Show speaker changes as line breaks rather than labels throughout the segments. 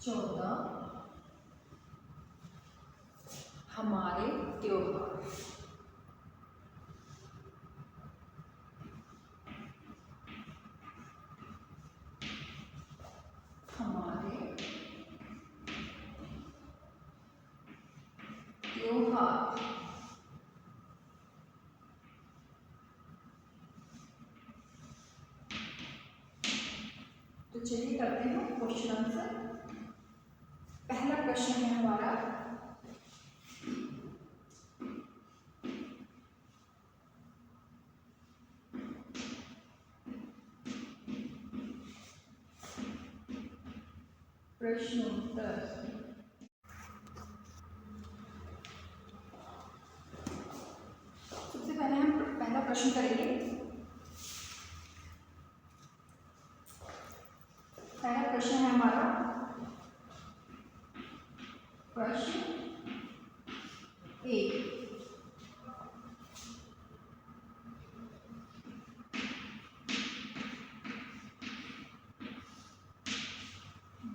14 हमारे त्योहार। हमारे त्योहार। तो चलिए करते हैं क्वेश्चन आंसर। पहला प्रश्न है हमारा, प्रश्नोत्तर। सबसे पहले हम पहला प्रश्न करेंगे। पहला प्रश्न है हमारा, प्रश्न 1,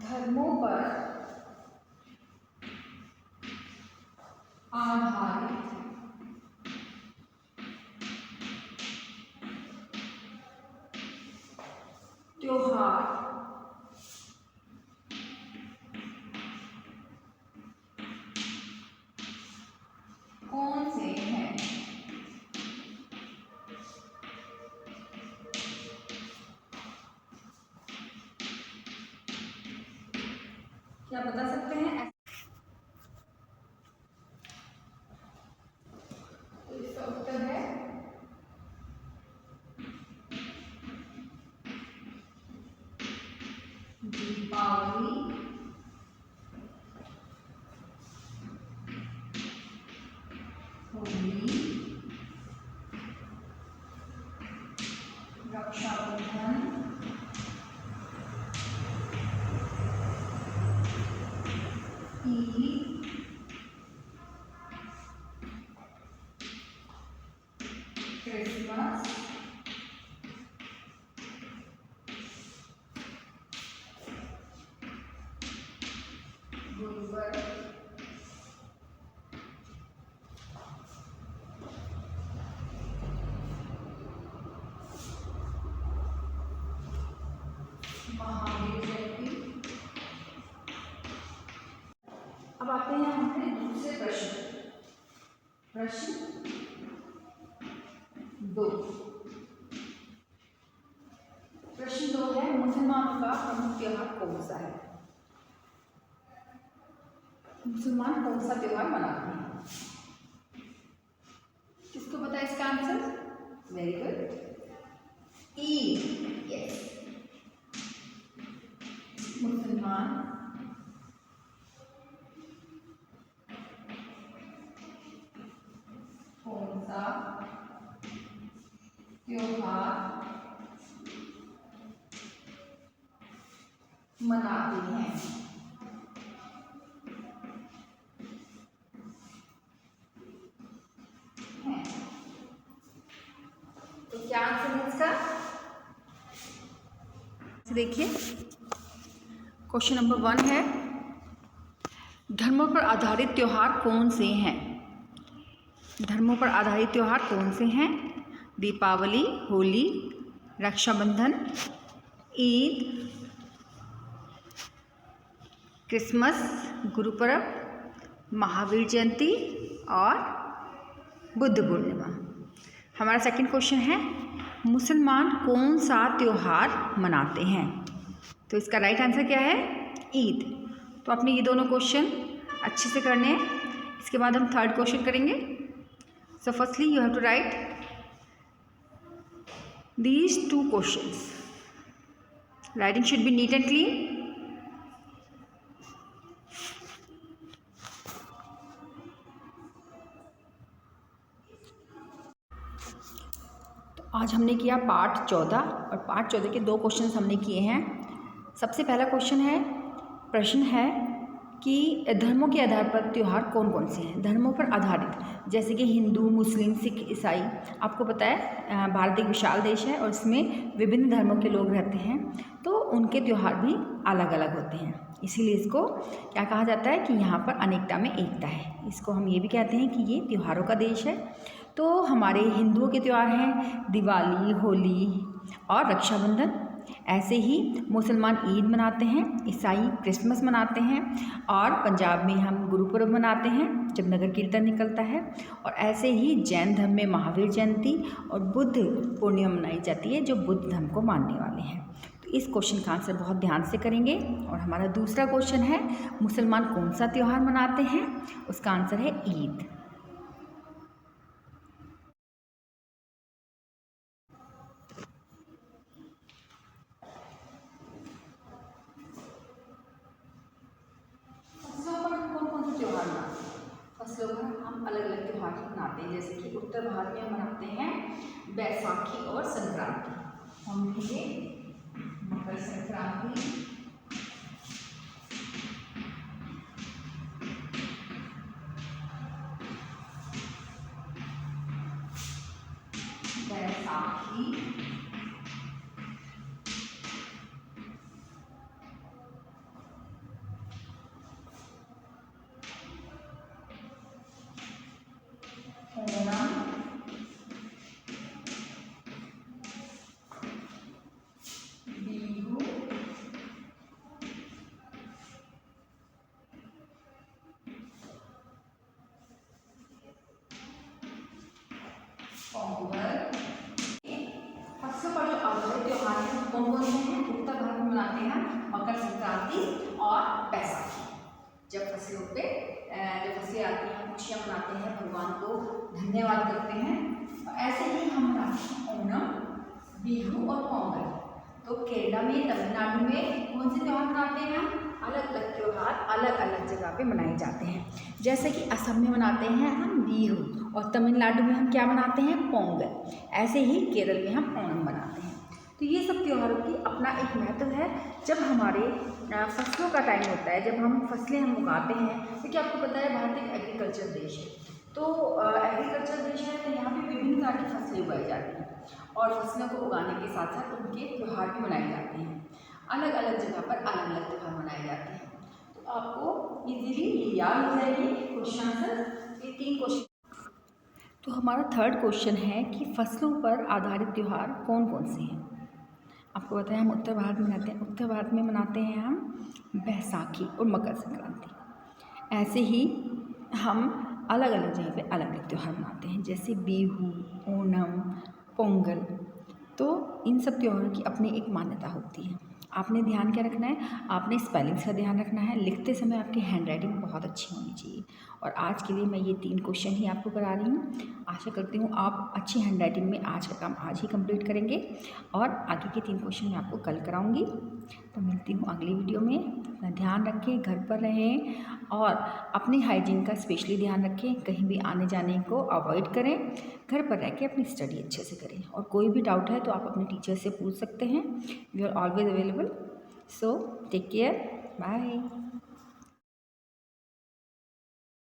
धर्मों पर आधारित त्योहार कौन से हैं? क्या बता सकते हैं? तो इसका उत्तर है दीपावली, होली, रक्षाबंधन, ईद, क्रिसमस, गुरुवार, महावीर जयंती। अब आते हैं हमारे दूसरे प्रश्न, प्रश्न 2। प्रश्न 2 है, मुसलमानों का प्रमुख त्योहार कौन सा है? मुसलमान कौन सा त्योहार मनाते हैं? किसको पता है इसका answer? Very good, Eid. Yes, मुसलमान कौन सा त्योहार मनाते हैं? तो क्या आंसर है इसका? देखिए, क्वेश्चन नंबर 1 है, धर्मों पर आधारित त्योहार कौन से हैं? धर्मों पर आधारित त्योहार कौन से हैं? दीपावली, होली, रक्षाबंधन, ईद, क्रिसमस, गुरुपर्व, महावीर जयंती और बुद्ध पूर्णिमा। हमारा सेकंड क्वेश्चन है, मुसलमान कौन सा त्योहार मनाते हैं? तो इसका राइट आंसर क्या है? ईद। तो आपने ये दोनों क्वेश्चन अच्छे से करने हैं। इसके बाद हम थर्ड क्वेश्चन करेंगे। So firstly you have to write these 2 questions. Writing should be neat and clean. तो आज हमने किया पार्ट 14 और पार्ट 14 के 2 क्वेश्चंस हमने किए हैं। सबसे पहला क्वेश्चन है, प्रश्न है, कि धर्मों के आधार पर त्यौहार कौन कौन से हैं। धर्मों पर आधारित जैसे कि हिंदू, मुस्लिम, सिख, ईसाई। आपको पता है भारत एक विशाल देश है और इसमें विभिन्न धर्मों के लोग रहते हैं, तो उनके त्यौहार भी अलग अलग होते हैं। इसीलिए इसको क्या कहा जाता है कि यहाँ पर अनेकता में एकता है। इसको हम ये भी कहते हैं कि ये त्योहारों का देश है। तो हमारे हिंदुओं के त्यौहार हैं दिवाली, होली और रक्षाबंधन। ऐसे ही मुसलमान ईद मनाते हैं, ईसाई क्रिसमस मनाते हैं और पंजाब में हम गुरुपुरब मनाते हैं जब नगर कीर्तन निकलता है। और ऐसे ही जैन धर्म में महावीर जयंती और बुद्ध पूर्णिमा मनाई जाती है जो बुद्ध धर्म को मानने वाले हैं। तो इस क्वेश्चन का आंसर बहुत ध्यान से करेंगे। और हमारा दूसरा क्वेश्चन है मुसलमान कौन सा त्यौहार मनाते हैं, उसका आंसर है ईद। फसलों पर हम अलग अलग त्यौहार मनाते हैं, जैसे कि उत्तर भारत में हम मनाते हैं बैसाखी और संक्रांति। हम लिखेंगे मकर संक्रांति, बैसाखी, ओणम, बिहू, पोंगल। फसलों पर जो अवधि त्योहार है कौन कौन से हैं? उत्तर भारत में मनाते हैं मकर संक्रांति और बैसाखी। जब फसलों पे जब फसलें आती हैं खुशियाँ मनाते हैं, भगवान को धन्यवाद करते हैं। और ऐसे ही हम मनाते हैं ओणम, बिहू और पोंगल। तो केरला में, तमिलनाडु में कौन से त्यौहार मनाते हैं? अलग अलग त्यौहार अलग अलग जगह पे मनाए जाते हैं। जैसे कि असम में मनाते हैं हम बिहू और तमिलनाडु में हम क्या मनाते हैं? पोंगल। ऐसे ही केरल में हम ओणम मनाते हैं। तो ये सब त्योहारों की अपना एक महत्व है। जब हमारे फसलों का टाइम होता है, जब हम फसलें हम उगाते हैं, क्योंकि आपको पता है भारत एक एग्रीकल्चर देश है। तो एग्रीकल्चर देश है तो यहाँ पे विभिन्न तरह की फसलें उगाई जाती हैं और फसलों को उगाने के साथ साथ उनके त्यौहार भी मनाए जाते हैं। अलग अलग जगह पर अलग अलग त्यौहार मनाए जाते हैं। तो आपको इजीली ये याद हो जाएगी क्वेश्चन आंसर, ये 3 क्वेश्चन। तो हमारा थर्ड क्वेश्चन है कि फसलों पर आधारित त्यौहार कौन कौन से हैं। आपको पता है हम उत्तर भारत में मनाते हैं। उत्तर भारत में मनाते हैं हम बैसाखी और मकर संक्रांति। ऐसे ही हम अलग अलग जगह पे अलग अलग त्यौहार मनाते हैं, जैसे बिहू, ओणम, पोंगल। तो इन सब त्योहारों की अपनी एक मान्यता होती है। आपने ध्यान क्या रखना है? आपने स्पेलिंग्स का ध्यान रखना है। लिखते समय आपकी हैंडराइटिंग बहुत अच्छी होनी चाहिए। और आज के लिए मैं ये 3 क्वेश्चन ही आपको करा रही हूँ। आशा करती हूँ आप अच्छी हैंडराइटिंग में आज का काम आज ही कंप्लीट करेंगे और आगे के 3 क्वेश्चन मैं आपको कल कराऊँगी। तो मिलती हूँ अगली वीडियो में। अपना ध्यान रखें, घर पर रहें और अपनी हाइजीन का स्पेशली ध्यान रखें। कहीं भी आने जाने को अवॉइड करें। घर पर रह के अपनी स्टडी अच्छे से करें। और कोई भी डाउट है तो आप अपने टीचर से पूछ सकते हैं। We are always available. So take care, bye.